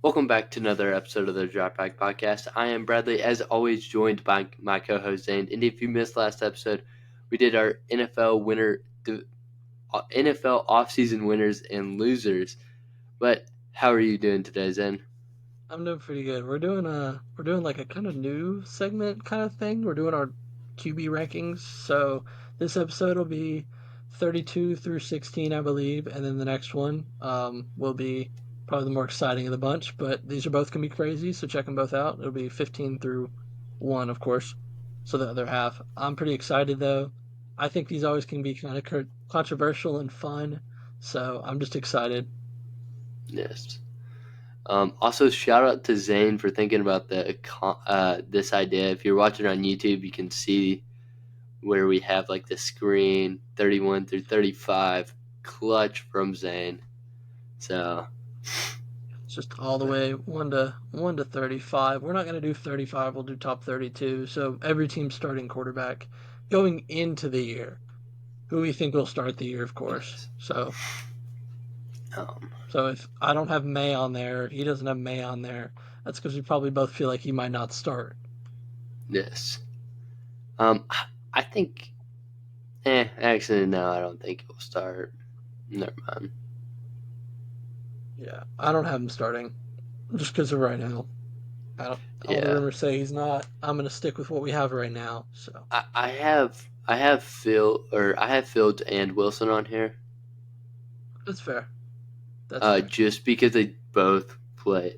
Welcome back to another episode of the Drop Back Podcast. I am Bradley, as always, joined by my co-host Zane. And if you missed last episode, we did our NFL offseason winners and losers. But how are you doing today, Zane? I'm doing pretty good. We're doing like a kind of new segment kind of thing. We're doing our QB rankings. So this episode will be 32 through 16, I believe, and then the next one will be probably the more exciting of the bunch. But these are both gonna be crazy, so check them both out. It'll be 15 through one, of course. So the other half. I'm pretty excited though. I think these always can be kind of controversial and fun. So I'm just excited. Yes. Also, shout out to Zane for thinking about this idea. If you're watching on YouTube, you can see where we have like the screen 31 through 35 clutch from Zane. So, It's just all the way one to 35. We're not going to do 35. We'll do top 32. So every team starting quarterback going into the year, who we think will start the year, of course. yes. So Um, so if I don't have May on there, he doesn't have May on there. That's because we probably both feel like he might not start. yes. I think. Actually, no, I don't think he'll start. Never mind. Yeah, I don't have him starting just because of right now. I don't. All the Yeah, rumors say he's not. I'm going to stick with what we have right now. So I have Fields and Wilson on here. that's fair. That's fair. Just because they both play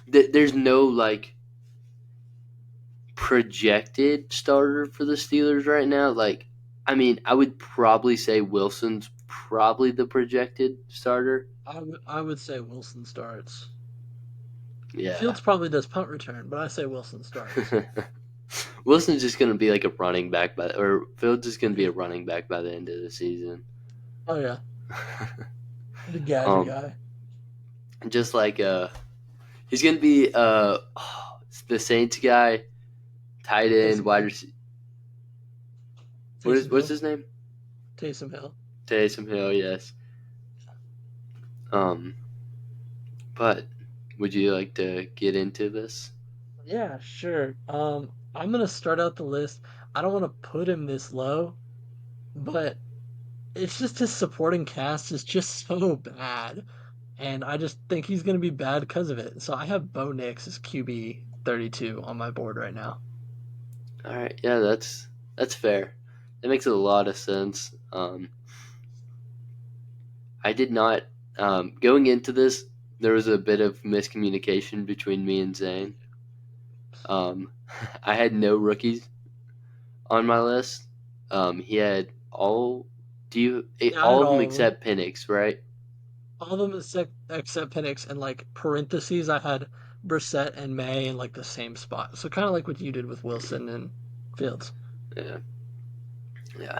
there's no like projected starter for the Steelers right now. I mean, I would probably say Wilson's probably the projected starter. I would say Wilson starts. Yeah. Fields probably does punt return, but I say Wilson starts. Wilson's just going to be like a running back or Fields is going to be Yeah. a running back by the end of the season. Oh yeah, the gadget um, guy. just like he's going to be the Saints guy, tight end, Taysom wide Hill. receiver. Taysom What's Hill. his name? Taysom Hill. Taysom Hill. Yes. Um, but would you like to get into this? Yeah, sure. I'm gonna start out the list. I don't want to put him this low, but it's just his supporting cast is just so bad, and I just think he's gonna be bad because of it. So I have Bo Nix as QB 32 on my board right now. All right. Yeah, that's fair. That makes a lot of sense. I did not. Going into this, there was a bit of miscommunication between me and Zane. Um, I had no rookies on my list. He had Yeah, I all had of them all of them. except Penix, right? All of them except Penix, and like parentheses, I had Brissett and May in like the same spot. So kind of like what you did with Wilson and Fields. Yeah, yeah,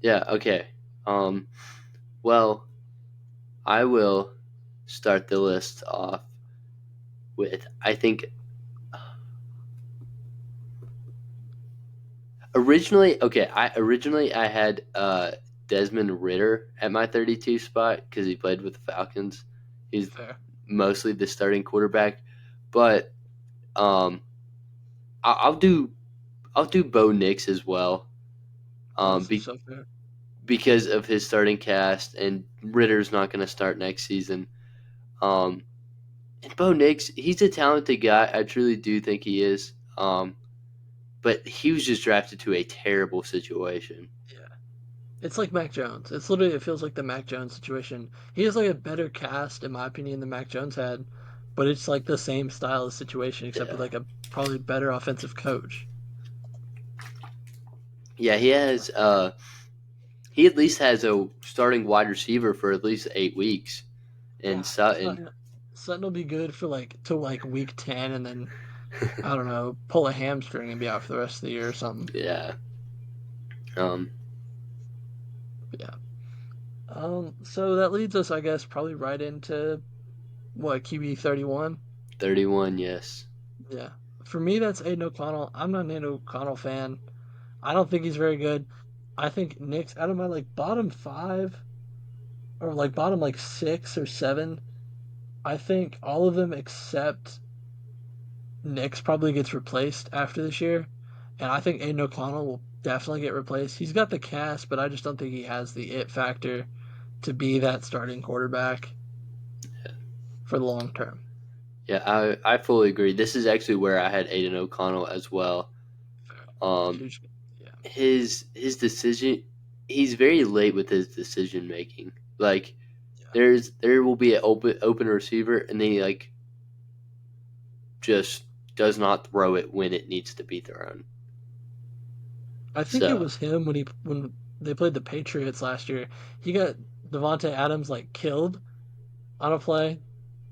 yeah. Okay. Um, well, I will start the list off with I think originally I had Desmond Ritter at my 32 spot because he played with the Falcons. He's Fair. mostly the starting quarterback, but um, I'll do Bo Nix as well, um, Also, be, so fair. because of his starting cast, and Ritter's not going to start next season. Um, and Bo Nix, he's a talented guy. I truly do think he is. But he was just drafted to a terrible situation. Yeah. It's like Mac Jones. It feels like the Mac Jones situation. He has like a better cast, in my opinion, than Mac Jones had, but it's like the same style of situation, except with Yeah. like a probably better offensive coach. Yeah, he at least has a starting wide receiver for at least 8 weeks in Yeah, Sutton. Sutton will be good for like to like week 10, and then I don't know, pull a hamstring and be out for the rest of the year or something. Yeah. Um. But yeah. So that leads us, I guess, probably right into what QB 31. 31. Yes. Yeah. For me, that's Aiden O'Connell. I'm not an Aiden O'Connell fan. I don't think he's very good. I think Nick's out of my like bottom five. or like bottom like 6 or 7. I think all of them except Nick's probably gets replaced after this year, and I think Aiden O'Connell will definitely get replaced. He's got the cast, but I just don't think he has the it factor to be that starting quarterback for the long term. Yeah, I fully agree. This is actually where I had Aiden O'Connell as well. Um, Huge, yeah, his decision, he's very late with his decision making. Like yeah. there will be an open receiver, and then he like just does not throw it when it needs to be thrown. I think it So was him when they played the Patriots last year. He got Devonte Adams like killed on a play.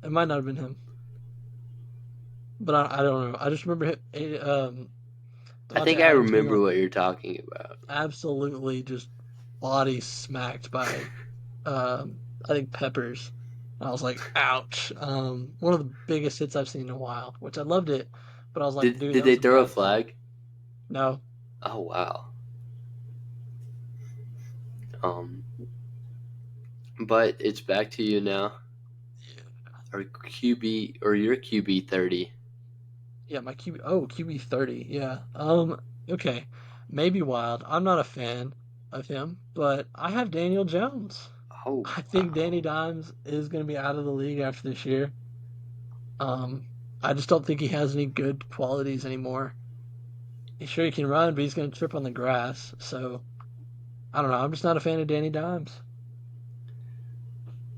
It might not have been him, but I don't know. I just remember I Devonte think I Adams getting remember like what you're talking about. absolutely just body smacked by I think Peppers. I was like, ouch. One of the biggest hits I've seen in a while, which I loved it, but I was like, dude, Did that they was a throw a bad call. flag? No, Oh wow. Um, but it's back to you now. Or QB or your QB 30. yeah, my QB. Oh, QB 30. Yeah. Okay, maybe Wild. I'm not a fan of him, but I have Daniel Jones. Oh I think wow. Danny Dimes is going to be out of the league after this year. Um, I just don't think he has any good qualities anymore. He's sure he can run, but he's going to trip on the grass. So I don't know. I'm just not a fan of Danny Dimes.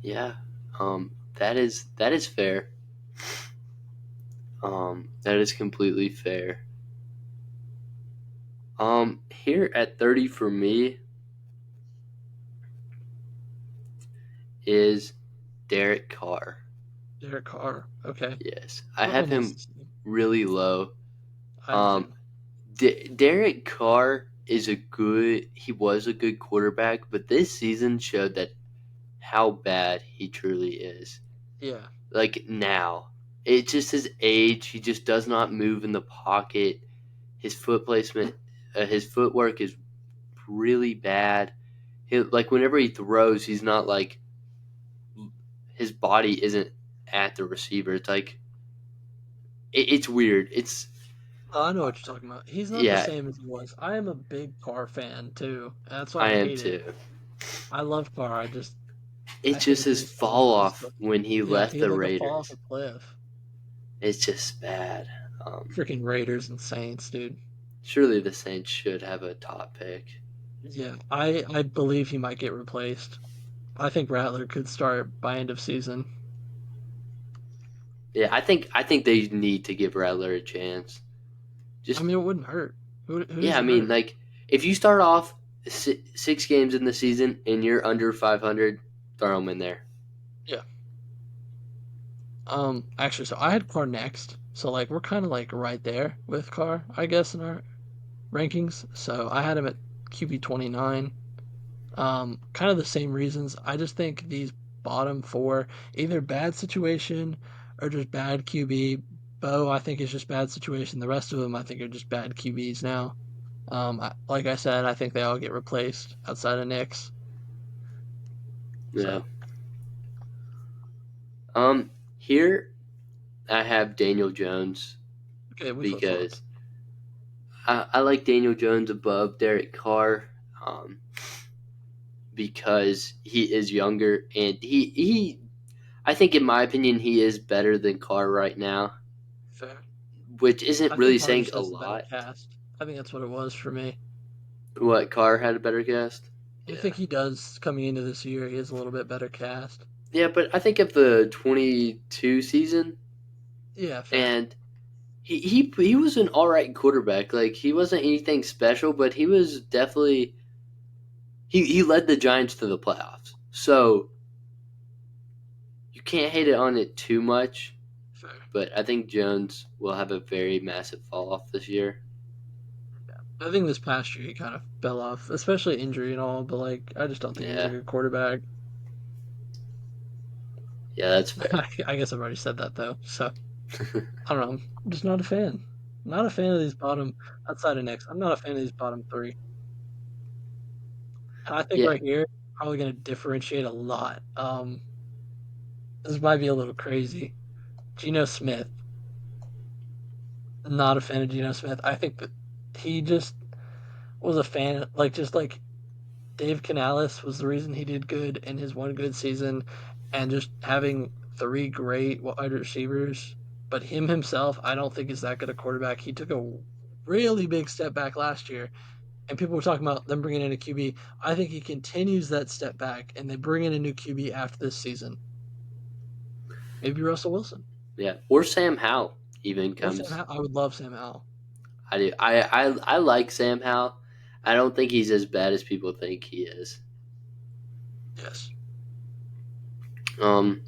Yeah. That is fair. That is completely fair. Here at 30 for me is Derek Carr. Derek Carr. Okay. Yes, I I'm have almost him the same. really low. I do Um, too. Derek Carr is a good. He was a good quarterback, but this season showed that how bad he truly is. Yeah. Like now, it's just his age. He just does not move in the pocket. His foot placement, his footwork is really bad. Like whenever he throws, he's not like his body isn't at the receiver. It's like it's weird. It's Oh, I know what you're talking about. He's not the yeah, same as he was. I am a big Carr fan too. That's why I I am hate it. too. I love Carr. I It's just hate that his he's falling fall off this off cliff. when he Yeah, left he's the like a fall off Raiders. a cliff. It's just bad. Freaking Raiders and Saints, dude. Surely the Saints should have a top pick. Yeah, I believe he might get replaced. I think Rattler could start by end of season. Yeah, I think they need to give Rattler a chance. I Just mean, it wouldn't hurt. Who yeah, does I it mean, hurt? like if you start off 6 games in the season and you're under 500, throw him in there. Yeah. Actually, so I had Carr next. So like we're kind of like right there with Carr, I guess, in our rankings. So I had him at QB 29. Kind of the same reasons. I just think these bottom four, either bad situation or just bad QB. Bo, I think is just bad situation. The rest of them, I think, are just bad QBs now. Like I said, I think they all get replaced outside of Knicks. Yeah. So Here I have Daniel Jones okay, we flip flopped. because I like Daniel Jones above Derek Carr. Um, because he is younger and he I think in my opinion he is better than Carr right now, Fair. which isn't I think really Carr saying just a has the better lot. cast. I think that's what it was for me. What Carr had a better cast? I Yeah. think he does coming into this year. He has a little bit better cast. Yeah, but I think of the 22 season Yeah, fair. and he was an all right quarterback. Like he wasn't anything special, but he was definitely he led the Giants to the playoffs. So you can't hate it on it too much. Fair. But I think Jones will have a very massive fall off this year. I think this past year he kind of fell off, especially injury and all. But like, I just don't think he's a Yeah, good quarterback. yeah, that's fair. I guess I've already said that though. So I don't know. I'm just not a fan. Not a fan of these bottom outside of Knicks. I'm not a fan of these bottom three. And I think Yeah, right here. probably going to differentiate a lot. This might be a little crazy. Geno Smith, not a fan of Geno Smith. I think that he just was a fan, like just like Dave Canales was the reason he did good in his one good season, and just having three great wide receivers. But him himself, I don't think is that good a quarterback. He took a really big step back last year, and people were talking about them bringing in a QB. I think he continues that step back, and they bring in a new QB after this season. Maybe Russell Wilson Yeah, or Sam Howell even or Sam comes. Howell. I would love Sam Howell. I do. I like Sam Howell. I don't think he's as bad as people think he is. Yes, Um,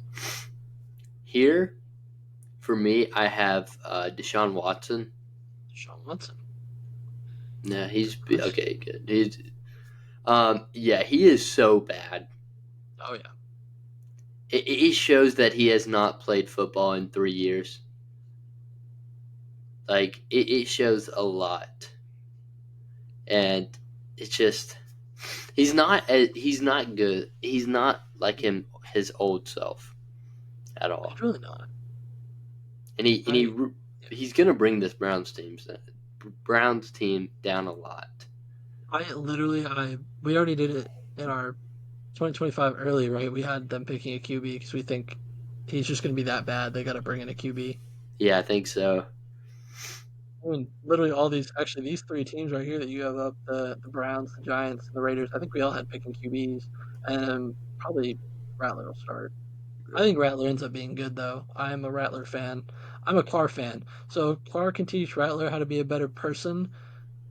here for me, I have Deshaun Watson. Sean Watson. No, Good he's choice. okay. Good. Yeah, he is so bad. Oh yeah, It shows that he has not played football in 3 years. Like it shows a lot, and it's just he's not good. He's not like his old self at all. he's really not. And I yeah. he's gonna bring this Browns team down a lot. I literally I we already did it in our 2025 early, right? We had them picking a QB because we think he's just going to be that bad. They got to bring in a QB. Yeah, I think so. I mean, literally all these, actually, these three teams right here that you have up the Browns, the Giants, and the Raiders. I think we all had picking QBs, and probably Rattler will start. I think Rattler ends up being good though. I'm a Rattler fan. I'm a Carr fan. So if Carr can teach Rattler how to be a better person,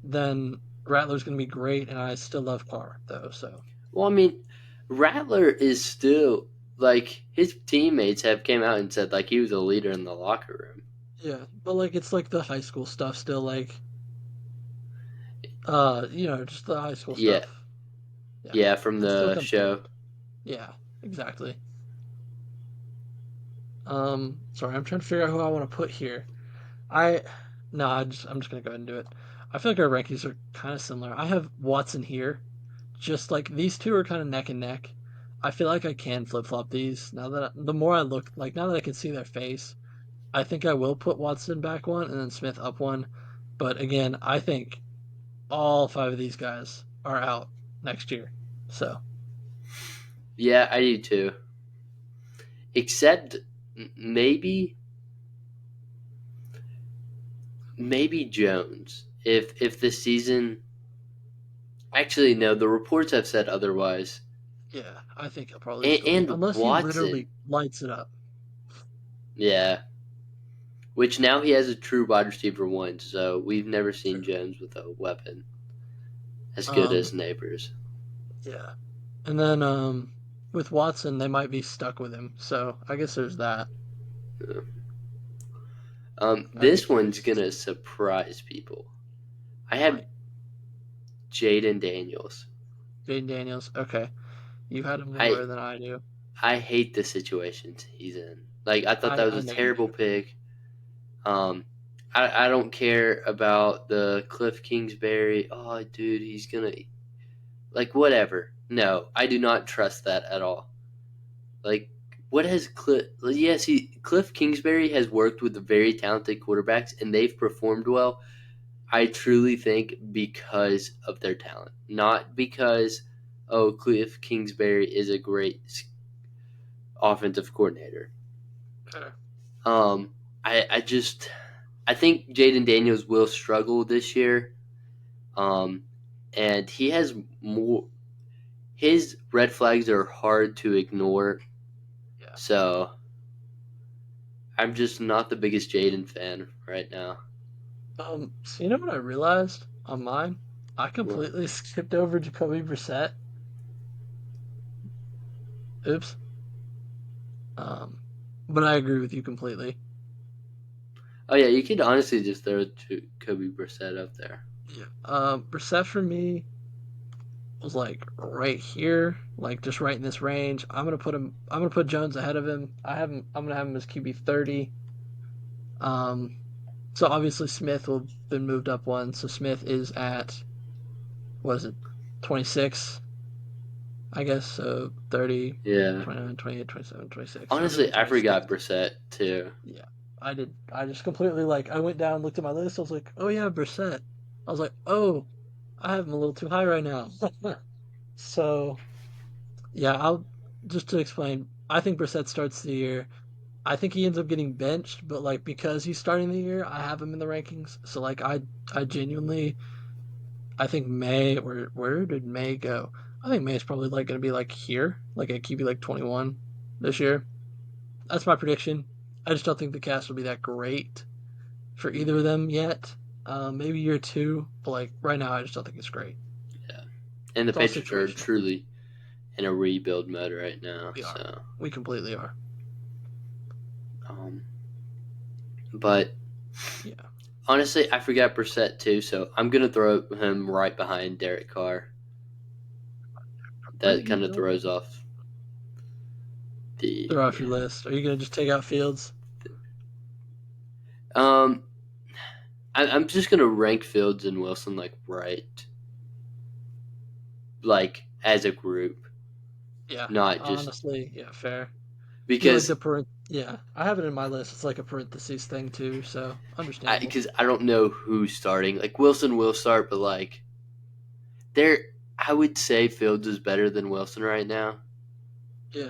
then Rattler's going to be great. And I still love Carr though. So Well, I mean, Rattler is still like his teammates have came out and said like he was a leader in the locker room. yeah, but like it's like the high school stuff still. Like just the high school Yeah, stuff. Yeah. yeah, from It still the comes through. show. Yeah, exactly. Sorry, I'm trying to figure out who I want to put here. I no, I'm just gonna go ahead and do it. I feel like our rankings are kind of similar. I have Watson here. Just like these two are kind of neck and neck. I feel like I can flip flop these now that the more I look, like now that I can see their face, I think I will put Watson back one and then Smith up one. But again, I think all five of these guys are out next year. So Yeah, I do too. Except maybe Jones. If the season actually no, the reports have said otherwise. yeah, I think he'll probably still be And unless he Watson, literally lights it up. yeah, which now he has a true wide receiver one. So we've never seen True. Jones with a weapon as good Um, as Neighbors. yeah. And then with Watson, they might be stuck with him. So I guess there's that. I'd be This one's curious to gonna see. surprise people. I have Might. Jaden Daniels. Jaden Daniels. Okay. You had him lower I than I do. I hate the situations he's in. Like I thought that was I a know you terrible do. pick. Um, I don't care about the Cliff Kingsbury. Oh, dude, he's gonna like whatever. No, I do not trust that at all. Like, what has Cliff? Yes, Cliff Kingsbury has worked with very talented quarterbacks, and they've performed well. I truly think because of their talent, not because Cliff Kingsbury is a great offensive coordinator. Fair. Um, I just I think Jaden Daniels will struggle this year. Um, and he has more. His red flags are hard to ignore. Yeah. So I'm just not the biggest Jaden fan right now. So you know what I realized on mine? I What? completely skipped over Jacoby Brissett. Oops. Um, but I agree with you completely. Oh yeah, you could honestly just throw Kobe Brissett up there. Yeah. Brissett for me was like right here, like just right in this range. I'm gonna put him. I'm gonna put Jones ahead of him. I have him. I'm gonna have him as QB 30. Um, so obviously Smith will been moved up one. So Smith is at what is it, 26? I guess so. 30, Yeah. 29, 28, 27, 26. So really Honestly, I 26. forgot Brissett too. Yeah, I did. I just completely like. I went down, looked at my list. I was like, oh yeah, Brissett. I was like, oh, I have him a little too high right now. So yeah, I'll just to explain. I think Brissett starts the year. I think he ends up getting benched, but like because he's starting the year, I have him in the rankings. So like I genuinely, I think May. Where did May go? I think May is probably like going to be like here, like at QB like 21 this year. That's my prediction. I just don't think the cast will be that great for either of them yet. Maybe year two, but like right now, I just don't think it's great. Yeah. And the It's all Patriots are situational. truly in a rebuild mode right now. We are. So, We completely are. um, but Yeah. honestly, I forgot Brissett too. So I'm gonna throw him right behind Derek Carr. Where did That he kind of go? throws off the They're off your yeah. list. Are you gonna just take out Fields? Um, I'm just gonna rank Fields and Wilson like right, like as a group, Yeah. not just Honestly, yeah, fair. Be like because the parent. Yeah, I have it in my list. It's like a parentheses thing too, so understandable. I don't know who's starting. Like Wilson will start, but like there, I would say Fields is better than Wilson right now. Yeah.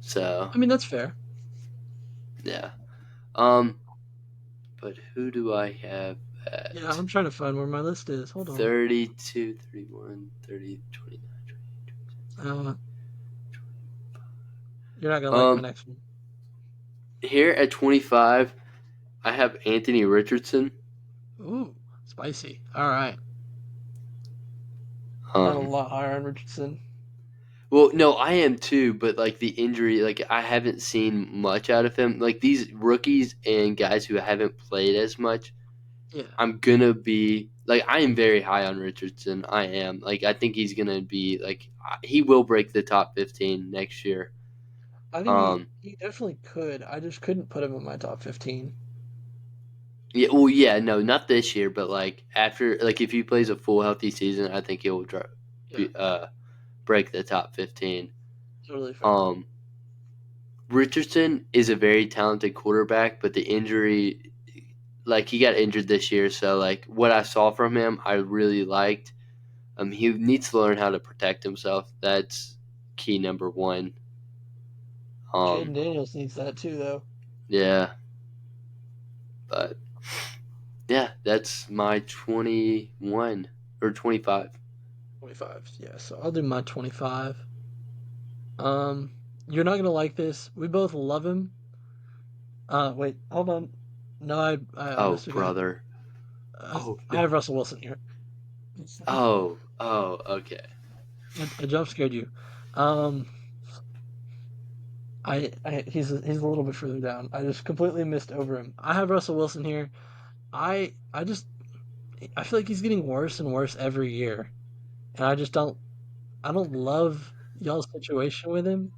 So I mean that's fair. yeah. Um, but who do I have Yeah, at I'm trying to find where my list is. Hold on. 32, 31, 30, 29? Uh, you're not gonna like my Um, next one. here at 25, I have Anthony Richardson. Ooh, spicy. All right. I'm a Um, lot higher on Richardson. well, no, I am too, but like the injury, like I haven't seen much out of him. Like these rookies and guys who haven't played as much, Yeah. I'm gonna be like I am very high on Richardson. I am like I think he's gonna be like he will break the top 15 next year. I think Um, he definitely could. I just couldn't put him in my top 15. yeah, well, yeah, no, not this year, but like after, like if he plays a full healthy season, I think he'll Yeah, break the top 15. totally fair. Um, Richardson is a very talented quarterback, but the injury, like he got injured this year, so like what I saw from him, I really liked. He needs to learn how to protect himself. That's key number one. Jaden Um, Daniels needs that too, though. yeah, but yeah, that's my 21 or 25. 25. Yeah, so I'll do my 25. Um, you're not gonna like this. We both love him. Wait, hold on. No, I Oh, missed a guy. brother. Oh I have no. Russell Wilson here. Oh, okay. I jump scared you. Um, he's a little bit further down. I just completely missed over him. I have Russell Wilson here. I just I feel like he's getting worse and worse every year, and I don't love y'all's situation with him.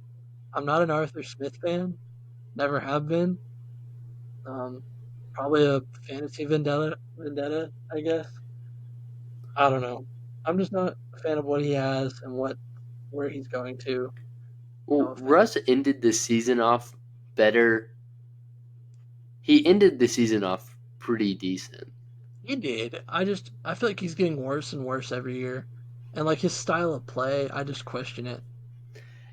I'm not an Arthur Smith fan, never have been. Um, Probably a fantasy vendetta, I guess. I don't know. I'm just not a fan of what he has and where he's going to. No Well, offense. Russ ended the season off better. He ended the season off pretty decent. He did. I feel like he's getting worse and worse every year, and like his style of play, I just question it.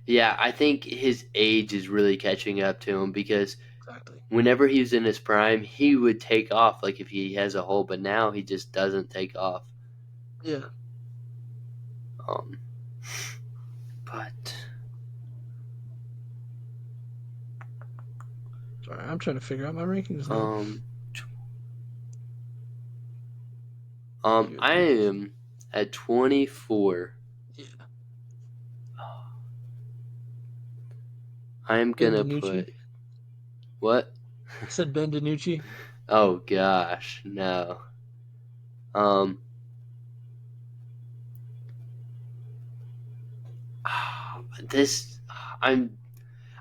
Yeah, I think his age is really catching up to him because Exactly. whenever he was in his prime, he would take off like if he has a hole, but now he just doesn't take off. Yeah. Um, but Sorry, I'm trying to figure out my rankings now. um, You at I 20? am at 24. Yeah. I am Ben gonna DiNucci. put what? I said Ben DiNucci. Oh gosh, no. Um, this I'm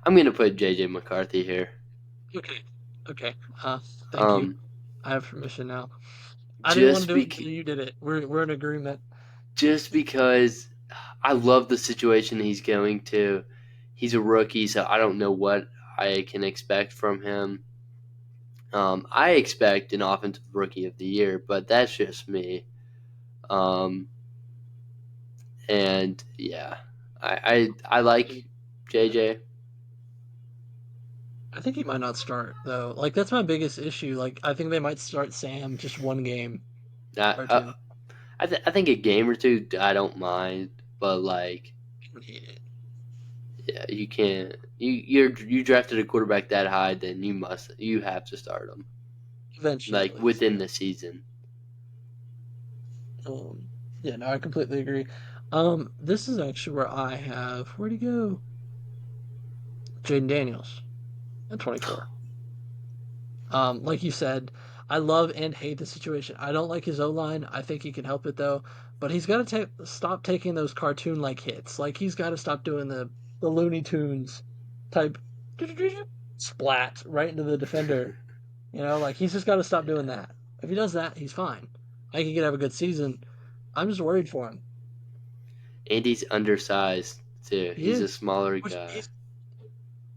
I'm gonna put JJ McCarthy here. Okay. Okay. Thank you. Um, I have permission now. I didn't want to just do it until bec you did it. We're in agreement. just because. I love the situation he's going to. He's a rookie, so I don't know what I can expect from him. I expect an offensive rookie of the year, but that's just me. Um, and yeah, I like JJ. I think he might not start though. Like that's my biggest issue. Like I think they might start Sam just one game I, or I, two. I think a game or two I don't mind, but like I would hate it. yeah, you can't. You drafted a quarterback that high, then you have to start him Eventually, like at least. within Yeah. the season. Um. Yeah. No, I completely agree. This is actually where I have. Where'd he go? Jaden Daniels at 24. Like you said, I love and hate the situation. I don't like his O line. I think he can help it though, but he's got to stop taking those cartoon like hits. Like he's got to stop doing the Looney Tunes type splat right into the defender. Like he's just got to stop doing that. If he does that, he's fine. I think he could have a good season. I'm just worried for him. And he's undersized too. He He's a is, smaller which guy.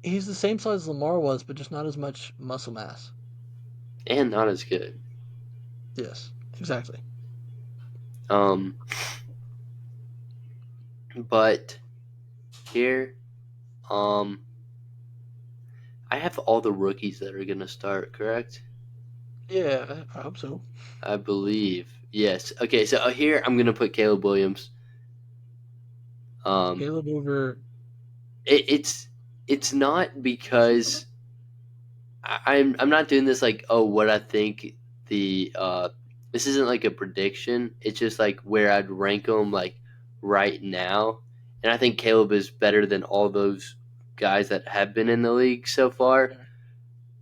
he's the same size as Lamar was, but just not as much muscle mass. And not as good. Yes, exactly. Um, but here, um, I have all the rookies that are gonna start. Correct? Yeah, I hope so. I believe. Yes. Okay. So here I'm gonna put Caleb Williams. Um, Caleb over. it, it's it's not because I'm not doing this like oh what I think the this isn't like a prediction. It's just like where I'd rank them like right now, and I think Caleb is better than all those guys that have been in the league so far. Okay.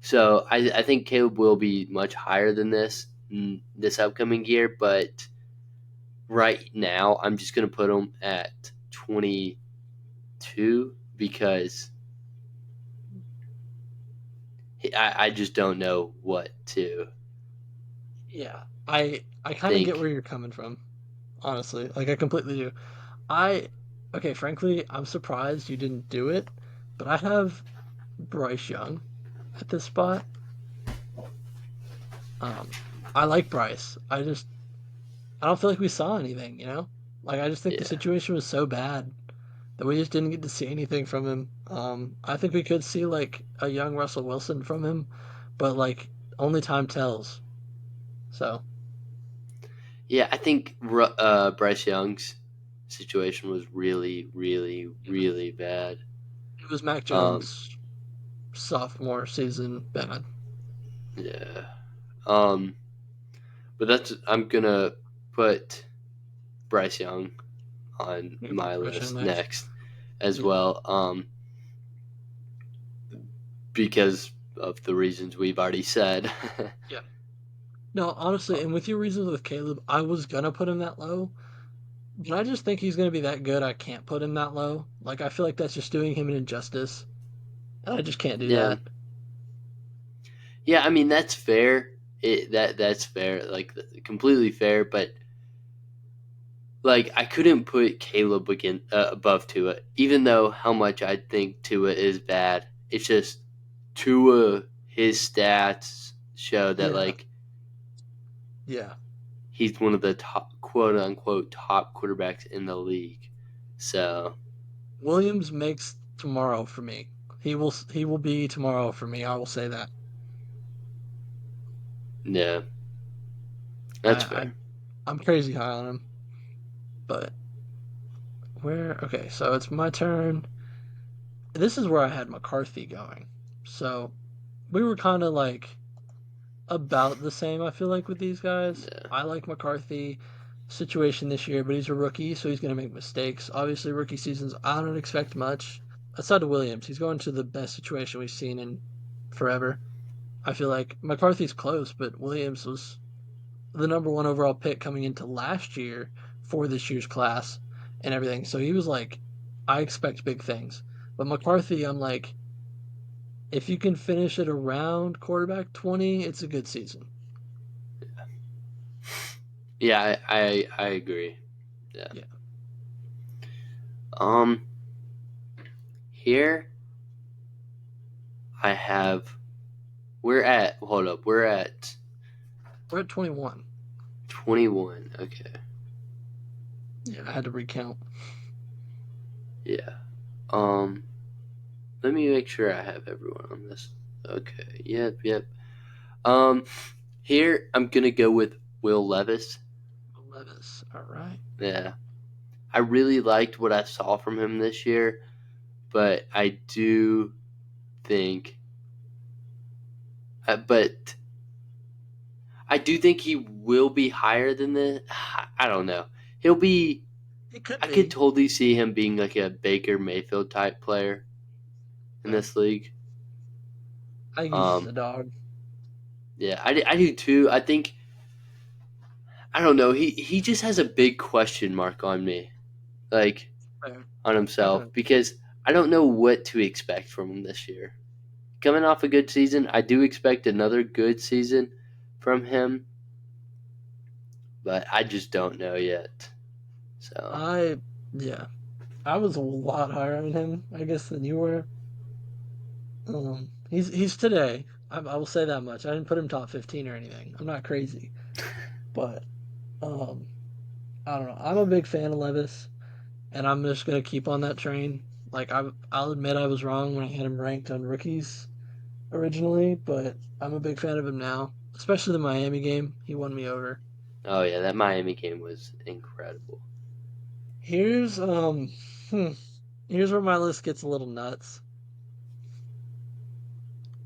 So I think Caleb will be much higher than this upcoming year, but right now I'm just gonna put him at 22 because I just don't know what to Yeah, I kind of get where think. you're coming from, honestly. Like I completely do. I okay, frankly, I'm surprised you didn't do it, but I have Bryce Young at this spot. Um, I like Bryce. I don't feel like we saw anything. Like I just think the Yeah. situation was so bad that we just didn't get to see anything from him. I think we could see like a young Russell Wilson from him, but like only time tells. So Yeah, I think Bryce Young's situation was really, really, it was really bad. it was Mac Um, Jones' sophomore season bad. yeah. Um, but I'm gonna put Bryce Young on You put my Bryce Young list next. next as Yeah, well. Because of the reasons we've already said. yeah. No, honestly, and with your reasons with Caleb, I was gonna put him that low, but I just think he's gonna be that good. I can't put him that low. Like I feel like that's just doing him an injustice, and I just can't do Yeah, that. yeah. I mean that's fair. That's fair. Like completely fair. But like I couldn't put Caleb again above Tua, even though how much I think Tua is bad. It's just Tua. His stats show that Yeah, like yeah. he's one of the top quote unquote top quarterbacks in the league. So Williams makes tomorrow for me. He will be tomorrow for me. I will say that. yeah, I, that's I fair. I'm crazy high on him, but where? Okay, so it's my turn. This is where I had McCarthy going. So we were kind of like about the same, I feel like, with these guys. Yeah, I like McCarthy situation this year, but he's a rookie, so he's going to make mistakes. Obviously, rookie seasons, I don't expect much. Aside of Williams, he's going to the best situation we've seen in forever. I feel like McCarthy's close, but Williams was the number one overall pick coming into last year for this year's class and everything. So he was like, I expect big things. But McCarthy, I'm like, if you can finish it around quarterback 20, it's a good season. yeah. I agree. Yeah. Yeah. Um, here I have. We're at. Hold up. We're at We're at 21. 21. Okay. Yeah, I had to recount. Yeah. Um, let me make sure I have everyone on this. Okay. Yep. Yep. Um, here I'm gonna go with Will Levis. Levis. All right. Yeah. I really liked what I saw from him this year, but I do think, but I do think he will be higher than this. I don't know. He'll be. It could I could be. totally see him being like a Baker Mayfield type player in Fair. this league. I think he's just Um, a dog. yeah, I do too. I think I don't know. He just has a big question mark on me, like Fair. on I can himself, understand. because I don't know what to expect from him this year. Coming off a good season, I do expect another good season from him, but I just don't know yet. So, I yeah. I was a lot higher on him, I guess, than you were. He's today. I will say that much. I didn't put him top 15 or anything. I'm not crazy, but um, I don't know. I'm a big fan of Levis, and I'm just gonna keep on that train. Like I'll admit I was wrong when I had him ranked on rookies originally, but I'm a big fan of him now, especially the Miami game. He won me over. oh yeah, that Miami game was incredible. Here's hmm, here's where my list gets a little nuts.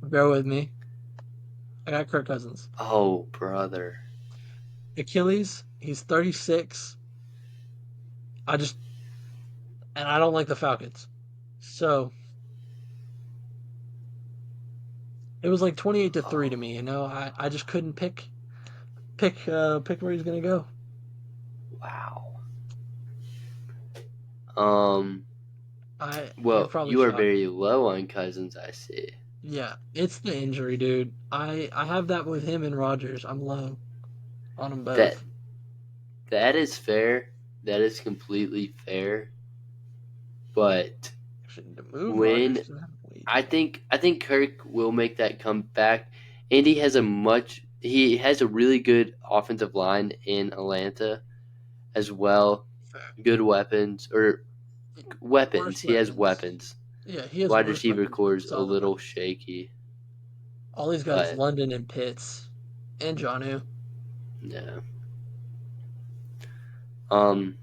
Bear with me. I got Kirk Cousins. Oh, brother. Achilles, he's 36. I just and I don't like the Falcons. So it was like 28-3 Oh, to me, I just couldn't pick where he's gonna go. wow. You're Well, probably you are shocked. very low on Cousins, I see. Yeah, it's the injury, dude. I have that with him and Rogers. I'm low on them That both. that is fair. That is completely fair. But Actually, to move Rogers when to that way I down. think I think Kirk will make that comeback, and he has a really good offensive line in Atlanta as well. Fair. Good weapons or weapons. Worse He has weapons. weapons. Yeah, he has Wide worse receiver weapons, but core is a solid little weapons. shaky, All he's got is but London and Pitts and Johnu. yeah. Um,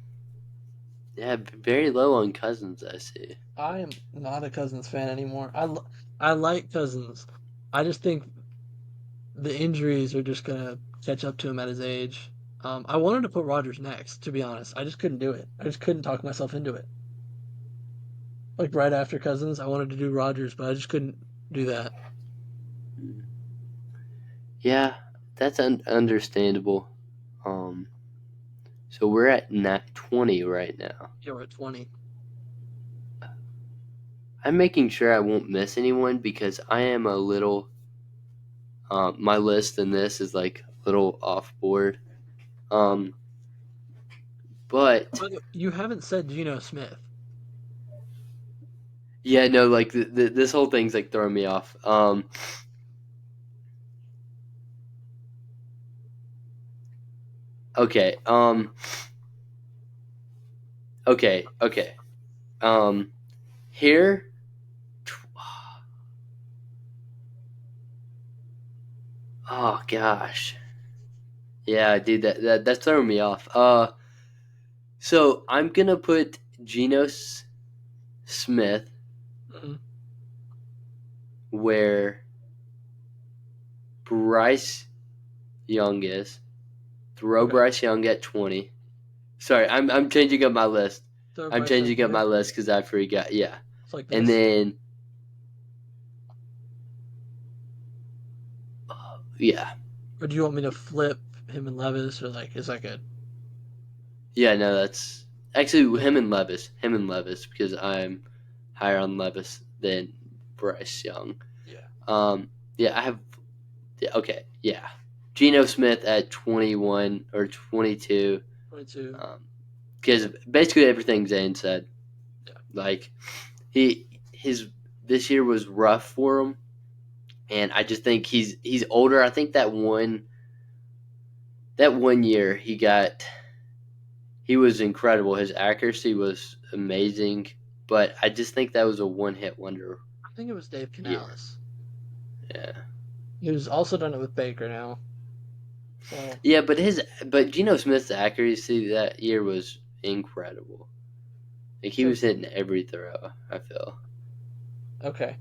yeah, very low on Cousins. I see. I am not a Cousins fan anymore. I like Cousins. I just think the injuries are just gonna catch up to him at his age. I wanted to put Rogers next, to be honest. I just couldn't do it. I just couldn't talk myself into it. Like right after Cousins, I wanted to do Rogers, but I just couldn't do that. Yeah, that's understandable. Um, so we're at 20 right now. Yeah, we're at 20. I'm making sure I won't miss anyone because I am a little. My list in this is like a little off board. Um, but By the way, you haven't said Geno Smith. yeah, no, like this whole thing's like throwing me off. Okay. Okay. Um, here. Oh gosh. Yeah, dude, that's throwing me off. So I'm gonna put Geno Smith Mm-mm. where Bryce Young is. Throw Okay. Bryce Young at 20. Sorry, I'm changing up my list. Throw I'm Bryce Young changing up where? my list because I forgot. Yeah, It's like and this. then yeah, Or do you want me to flip him and Levis, or like is that good? yeah. No, that's actually Okay. Him and Levis because I'm higher on Levis than Bryce Young. Yeah. Yeah, I have. Yeah, okay, yeah. Geno Smith at 21 or 22. 22. Because basically everything Zane said. Like his this year was rough for him, and I just think he's older. I think that one year he was incredible. His accuracy was amazing, but I just think that was a one hit wonder I think it was Dave year. Canales. Yeah, He was also done it with Baker now. So yeah, but Geno Smith's accuracy that year was incredible. Like he so was hitting every throw. I feel. okay.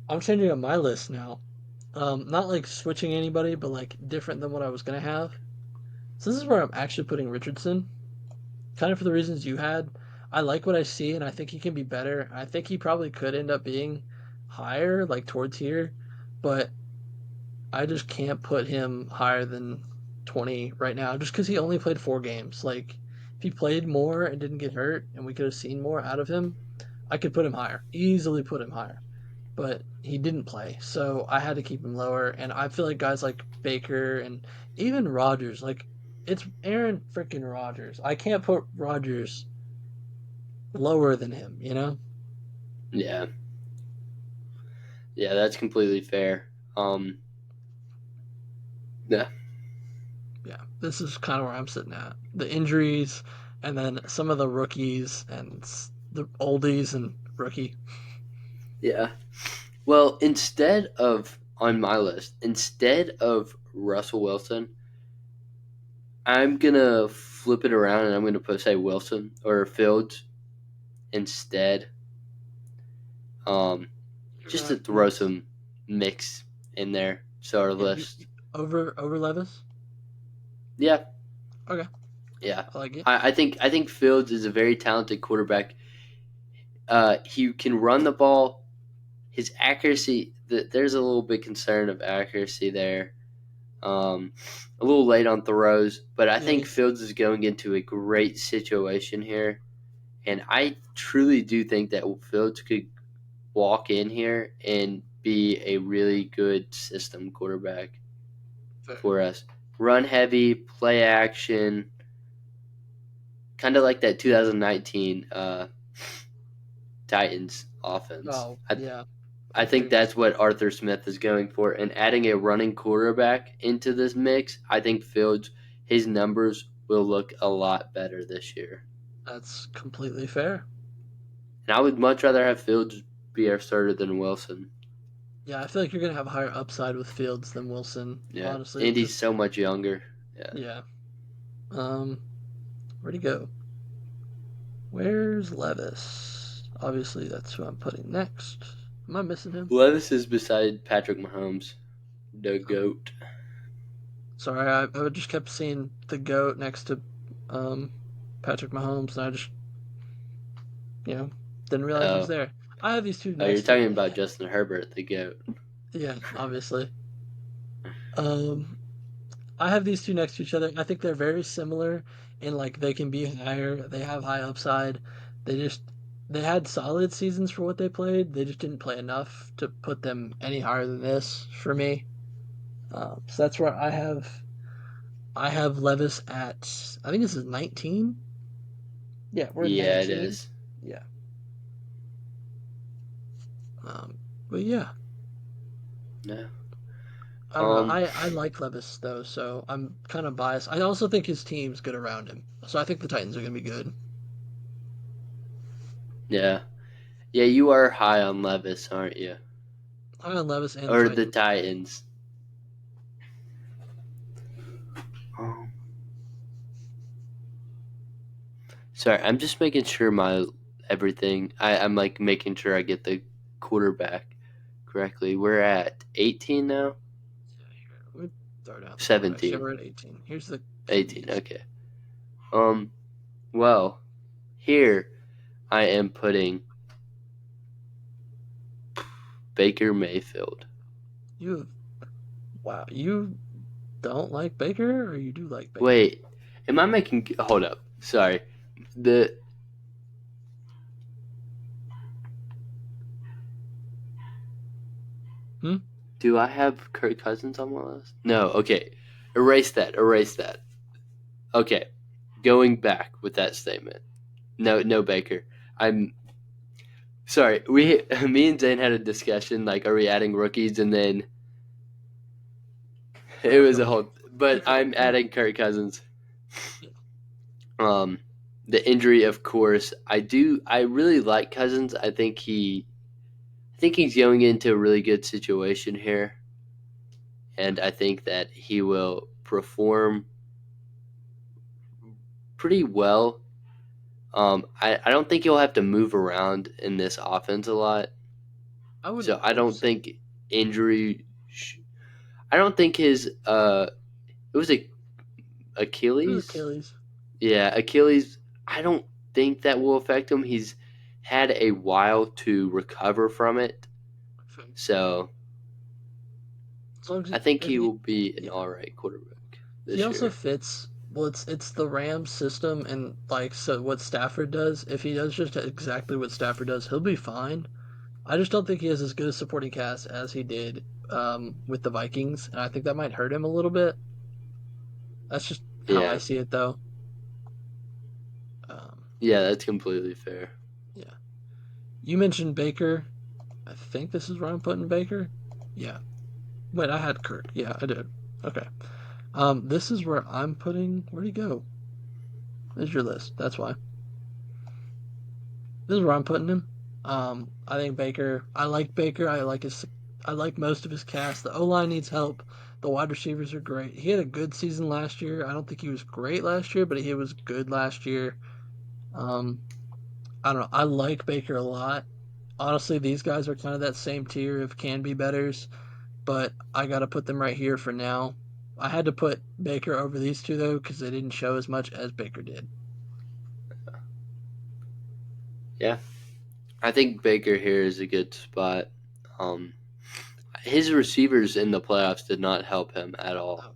I'm changing up my list now. Not like switching anybody, but like different than what I was gonna have. So this is where I'm actually putting Richardson, kind of for the reasons you had. I like what I see, and I think he can be better. I think he probably could end up being higher, like towards here, but I just can't put him higher than 20 right now, just because he only played 4 games. Like, if he played more and didn't get hurt, and we could have seen more out of him, I could put him higher, easily put him higher. But he didn't play, so I had to keep him lower. And I feel like guys like Baker and even Rodgers, like it's Aaron freaking Rodgers. I can't put Rodgers lower than him, you know? Yeah, yeah, that's completely fair. Yeah, Yeah, this is kind of where I'm sitting at. The injuries, and then some of the rookies and the oldies and rookie. yeah. Well, instead of on my list, instead of Russell Wilson, I'm gonna flip it around and I'm gonna put say Wilson or Fields instead. Um, You're just to going throw mix. some mix in there. So our Yeah, list. over Levis. Yeah, Okay, yeah. I like it. I think Fields is a very talented quarterback. He can run the ball. His accuracy, there's a little bit concern of accuracy there. A little late on throws, but I Yeah, think Fields is going into a great situation here, and I truly do think that Fields could walk in here and be a really good system quarterback fair. for us. Run heavy, play action, kind of like that 2019 Titans offense. Oh I, yeah, I I think figured as that's what much. Arthur Smith is going for. And adding a running quarterback into this mix, I think Fields, his numbers will look a lot better this year. That's completely fair. And I would much rather have Fields be our starter than Wilson. Yeah, I feel like you're gonna have a higher upside with Fields than Wilson. Yeah. Honestly, And he's just so much younger. Yeah. yeah. Where'd he go? Where's Levis? Obviously, that's who I'm putting next. Am I missing him? Levis is beside Patrick Mahomes, the Oh, GOAT. sorry, I just kept seeing the goat next to um, Patrick Mahomes, and I just didn't realize he was Oh, there. I have these two oh, you're next to talking him, about and Justin Herbert, the GOAT. yeah, obviously. Um, I have these two next to each other. I think they're very similar in like they can be higher. They have high upside. They just they had solid seasons for what they played. They just didn't play enough to put them any higher than this for me. So that's where I have Levis at. I think this is 19. Yeah, we're Yeah, it 19. is. Yeah. Um, but yeah, No. I don't know. Um, I like Levis though, so I'm kind of biased. I also think his team's good around him, so I think the Titans are gonna be good. yeah. Yeah, you are high on Levis, aren't you? I on Levis and the Or the Titans. Titans. Um, Sorry, I'm just making sure my everything. I'm like making sure I get the quarterback correctly. We're at 18 now. Yeah, here. Let me start out the quarterbacks. Yeah, 17, we're at 18. Here's the 18. QBs. Okay. Um. Well, here I am putting Baker Mayfield. You have, wow, you don't like Baker or you do like Baker? Wait, am I making? Hold up. Sorry. The Hmm? Do I have Kirk Cousins on my list? No. Okay. Erase that. Erase that. Okay. Going back with that statement. No, no Baker. I'm. Sorry, we me and Zane had a discussion like, are we adding rookies? And then it Oh, was a God. whole. But Yeah, I'm yeah, adding Kirk Cousins. yeah. Um, the injury, of course. I do. I really like Cousins. I think he's going into a really good situation here, and I think that he will perform pretty well. I don't think he'll have to move around in this offense a lot, I so wouldn't I hope don't so. think injury. I don't think his it was a It was Achilles. Achilles. Yeah, Achilles. I don't think that will affect him. He's had a while to recover from it, so As long as I think if he he, will be an yeah. all right quarterback He this also year. fits. Well, it's the Rams system and like so what Stafford does. If he does just exactly what Stafford does, he'll be fine. I just don't think he has as good a supporting cast as he did with the Vikings, and I think that might hurt him a little bit. That's just how I Yeah, see it, though. Um, yeah, that's completely fair. yeah. You mentioned Baker. I think this is where I'm putting Baker. Yeah. Wait, I had Kirk. Yeah, I did. Okay. This is where I'm putting. Where'd he go? There's your list. That's why. This is where I'm putting him. I think Baker. I like Baker. I like his. I like most of his cast. The O line needs help. The wide receivers are great. He had a good season last year. I don't think he was great last year, but he was good last year. Um, I don't know. I like Baker a lot. Honestly, these guys are kind of that same tier of can be betters, but I got to put them right here for now. I had to put Baker over these two though because they didn't show as much as Baker did. Yeah, I think Baker here is a good spot. Um, his receivers in the playoffs did not help him at all Oh,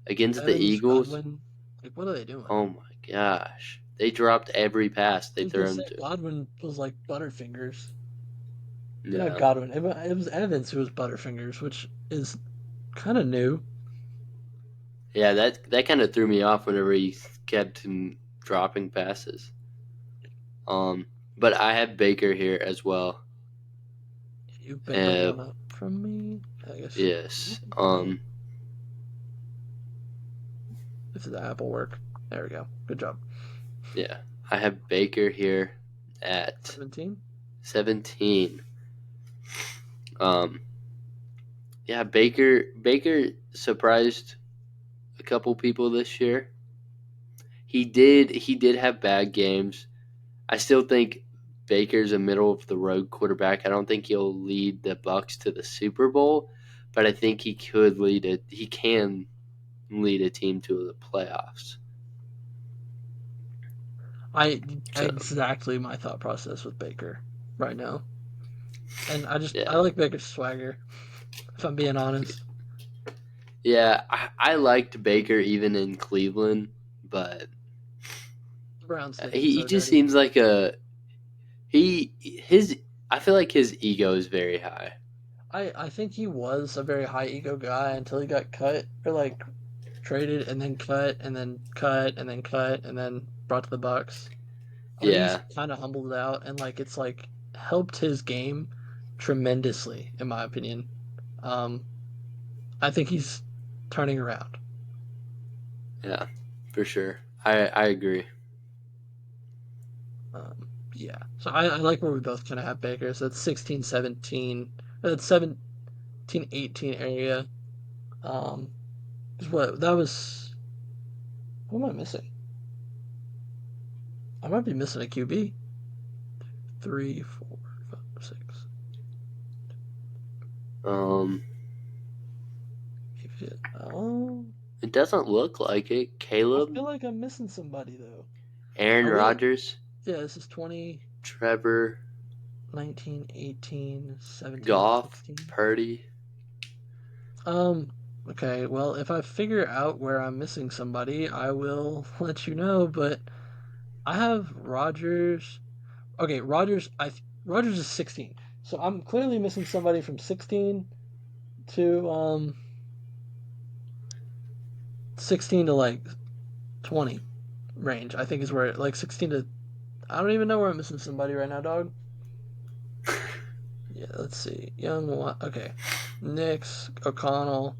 against the Evans, Eagles. Godwin, like what are they doing? Oh my gosh, they dropped every pass I they was gonna threw him say to. Godwin was like Butterfingers. Not Yeah, Godwin. It was Evans who was Butterfingers, which is kind of new. yeah, that kind of threw me off whenever he kept dropping passes. Um, but I have Baker here as well. You've Baker Uh, going up from me. I guess. yes. No, if that will work. There we go. Good job. Yeah, I have Baker here at 17. 17. Um, yeah, Baker surprised a couple people this year. He did have bad games. I still think Baker's a middle of the road quarterback. I don't think he'll lead the Bucks to the Super Bowl, but I think he can lead a team to the playoffs. I So, exactly my thought process with Baker right now, and I yeah. like Baker's swagger. If I'm being honest, Yeah, I liked Baker even in Cleveland, but the Browns did him he so just dirty. seems like a he his I feel like his ego is very high. I think he was a very high ego guy until he got cut or like traded and then cut and then cut and then cut and then brought to the Bucks. I think he's Yeah, kind of humbled out and like helped his game tremendously in my opinion. Um, I think he's turning around. yeah, for sure. I agree. Yeah. So I like where we both kind of have Baker. So that's 16, 17. That's 17, 18 area. Um, is what that was. What am I missing? I might be missing a QB. Three, four, five, six. Um, Oh, it doesn't look like it. I Caleb, feel like I'm missing somebody though. I Aaron went. Rodgers, Yeah, this is 20, Trevor, 19, 18, 17, Goff, 16. Purdy. Um, okay, well, if I figure out where I'm missing somebody, I will let you know, but I have Rogers. Okay, Rogers is 16. So I'm clearly missing somebody from 16 to 16 to like 20 range. I think is where like 16 to I don't even know where I'm missing somebody right now, dog. Yeah, let's see. Okay. Nix, O'Connell,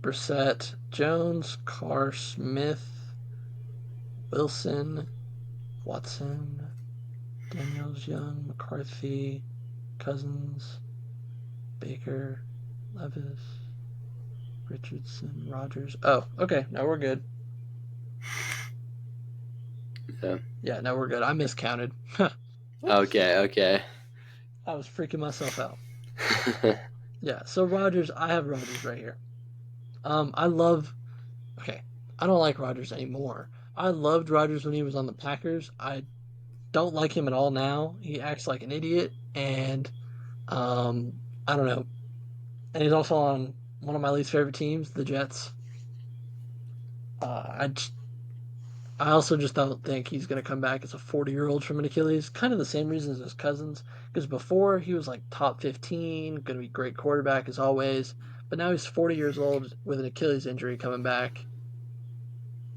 Brissett, Jones, Carr, Smith, Wilson, Watson, Daniels, Young, McCarthy, Cousins, Baker, Levis, Richardson, Rogers. Oh, okay. Now we're good. Yeah. Yeah, now we're good. I miscounted. Whoops. Okay. Okay. I was freaking myself out. Yeah, so Rogers, I have Rogers right here. I love. Okay, I don't like Rogers anymore. I loved Rogers when he was on the Packers. I don't like him at all now. He acts like an idiot, and I don't know. And he's also on one of my least favorite teams, the Jets. Uh, I I also just don't think he's going to come back as a 40-year-old from an Achilles. Kind of the same reasons as Cousins, because before he was like top 15, going to be great quarterback as always. But now he's 40 years old with an Achilles injury coming back.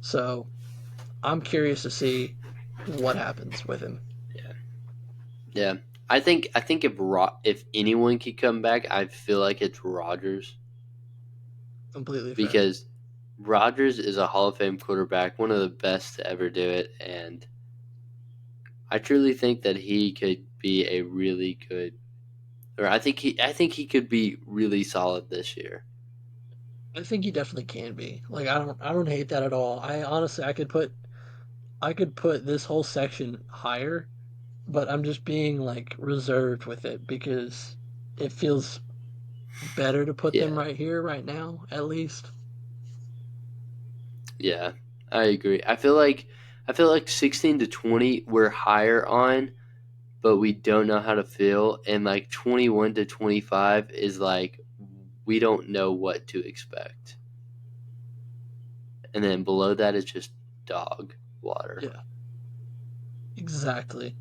So I'm curious to see what happens with him. Yeah. Yeah. I think if anyone could come back, I feel like it's Rodgers Completely fair. because Rodgers is a Hall of Fame quarterback, one of the best to ever do it, and I truly think that he could be a really good, or I think he could be really solid this year. I think he definitely can be. Like I don't hate that at all. I honestly I could put this whole section higher, but I'm just being like reserved with it because it feels better to put them Yeah. right here, right now, at least. Yeah. I agree. I feel like 16 to 20 we're higher on, but we don't know how to feel, and like 21 to 25 is like we don't know what to expect. And then below that is just dog water. Yeah, exactly.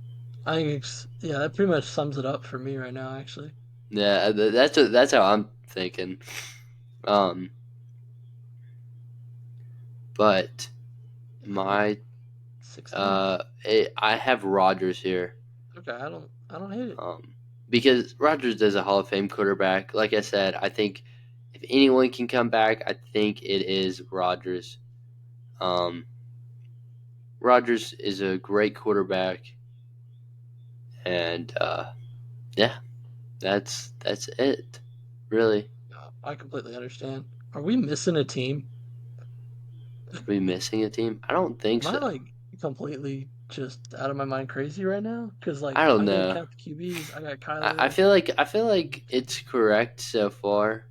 I think yeah, that pretty much sums it up for me right now, actually. Yeah, that's how I'm thinking. Um, but Yeah, what my 16? I have Rodgers here. Okay, I don't hate it. Um, because Rodgers is a Hall of Fame quarterback. Like I said, I think if anyone can come back, I think it is Rodgers. Um, Rodgers is a great quarterback, and yeah, that's it. Really, I completely understand. Are we missing a team? are we missing a team? I don't think Am I so. like completely just out of my mind crazy right now? Because I like don't I didn't know. count the QBs. I got I Kyler. feel like it's correct so far.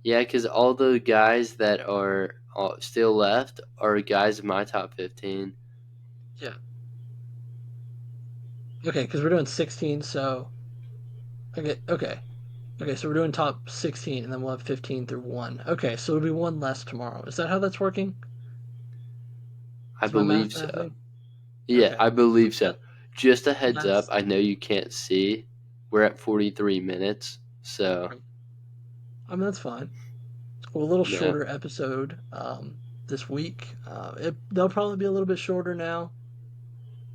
Yeah, because all the guys that are still left are guys in my top 15. Yeah. Okay, because we're doing 16. So okay. So we're doing top 16, and then we'll have 15 through one. Okay, so it'll be one less tomorrow. Is that how that's working? I Is my believe math so. mathing? Yeah, Okay. I believe Yeah, so. Just a heads up, that's I know you can't see. We're at 43 minutes, so okay. I mean that's fine. Well, a little yeah. shorter episode this week. They'll probably be a little bit shorter now.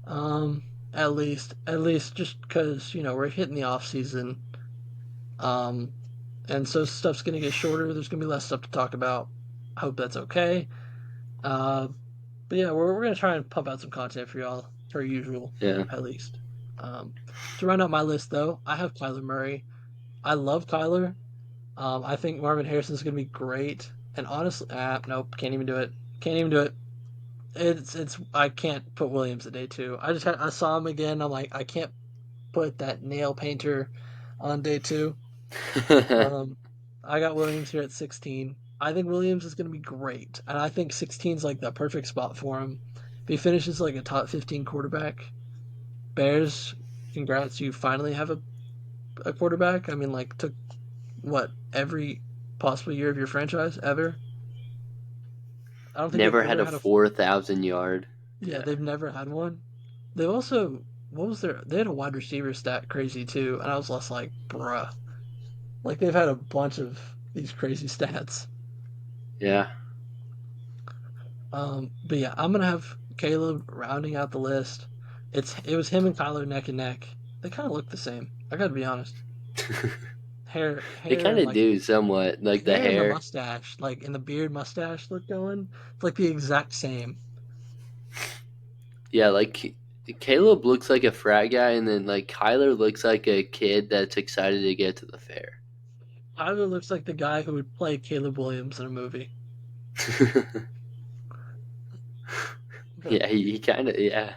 Um, at least just because we're hitting the off season. Um, and so stuff's gonna get shorter. There's gonna be less stuff to talk about. I hope that's okay. Uh, but yeah, we're gonna try and pump out some content for y'all per usual, Yeah. at least. Um, to round out my list though, I have Kyler Murray. I love Kyler. I think Marvin Harrison's gonna be great. And honestly, nope, can't even do it. Can't even do it. It's I can't put Williams at day two. I saw him again. I'm like I can't put that nail painter on day two. Um, I got Williams here at 16. I think Williams is going to be great, and I think 16 is like the perfect spot for him. If he finishes like a top 15 quarterback, Bears, congrats, you finally have a quarterback. I mean, like took what every possible year of your franchise ever. I don't think they've Never had ever a had a. 4,000 yard. Yeah, Yeah. they've never had one. They've also what was their? They had a wide receiver stat crazy too, and I was less like, bruh. Like they've had a bunch of these crazy stats. Yeah. But yeah, I'm gonna have Caleb rounding out the list. It was him and Kyler neck and neck. They kind of look the same. I gotta be honest. They Hair kind and of like do somewhat, like the hair and the hair. mustache, like in the beard mustache look going. It's like the exact same. Yeah, like Caleb looks like a frat guy, and then like Kyler looks like a kid that's excited to get to the fair. Tyler looks like the guy who would play Caleb Williams in a movie. But Yeah, he kind of yeah.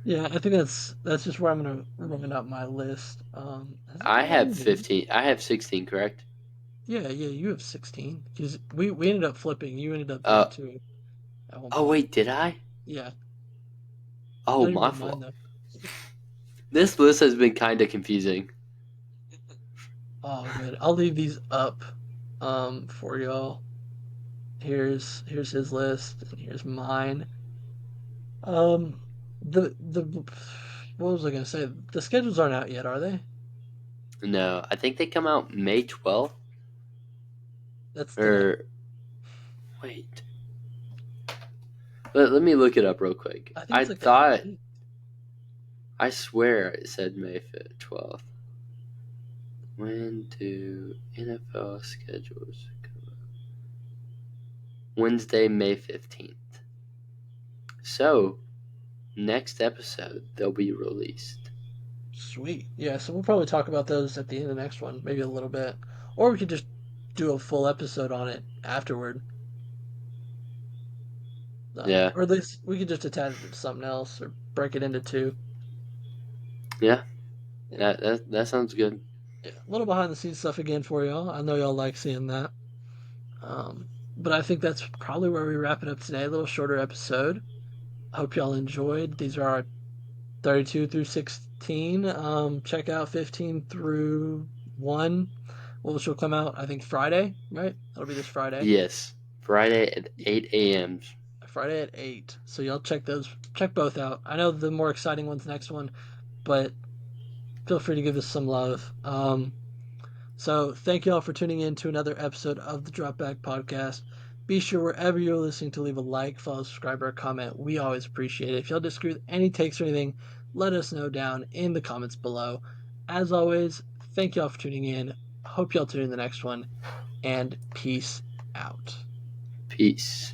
yeah, I think that's just where I'm gonna run up my list. Has I anything else have been new? 15. I have 16, correct? Yeah, you have 16 because we ended up flipping. You ended up Uh 32 at one oh point. wait, did I? Yeah, Oh, not even my on mine fault. though. This list has been kind of confusing. Oh, good. I'll leave these up for y'all. Here's his list and here's mine. Um, the what was I gonna say? The schedules aren't out yet, are they? No, I think they come out May 12th. That's today. Or wait, let me look it up real quick. I think I it's like the thought 18th. I swear it said May 12th. When do NFL schedules come out? Wednesday, May 15th. So, next episode, they'll be released. Sweet. Yeah, so we'll probably talk about those at the end of the next one, maybe a little bit, or we could just do a full episode on it afterward. Yeah, Or at least we could just attach it to something else or break it into two. yeah, Yeah, that sounds good. yeah. A little behind the scenes stuff again for y'all. I know y'all like seeing that. But I think that's probably where we wrap it up today. A little shorter episode. I hope y'all enjoyed. These are our 32 through 16. Check out 15 through 1, which will come out, I think, Friday, right? That'll be this Friday. Yes, Friday at 8 a.m. Friday at 8. So y'all check both out. I know the more exciting one's next one, but feel free to give us some love. So thank you all for tuning in to another episode of the Dropback Podcast. Be sure wherever you're listening to leave a like, follow, subscribe, or comment. We always appreciate it. If y'all disagree with any takes or anything, let us know down in the comments below. As always, thank y'all for tuning in. Hope y'all tune in the next one, and peace out. Peace.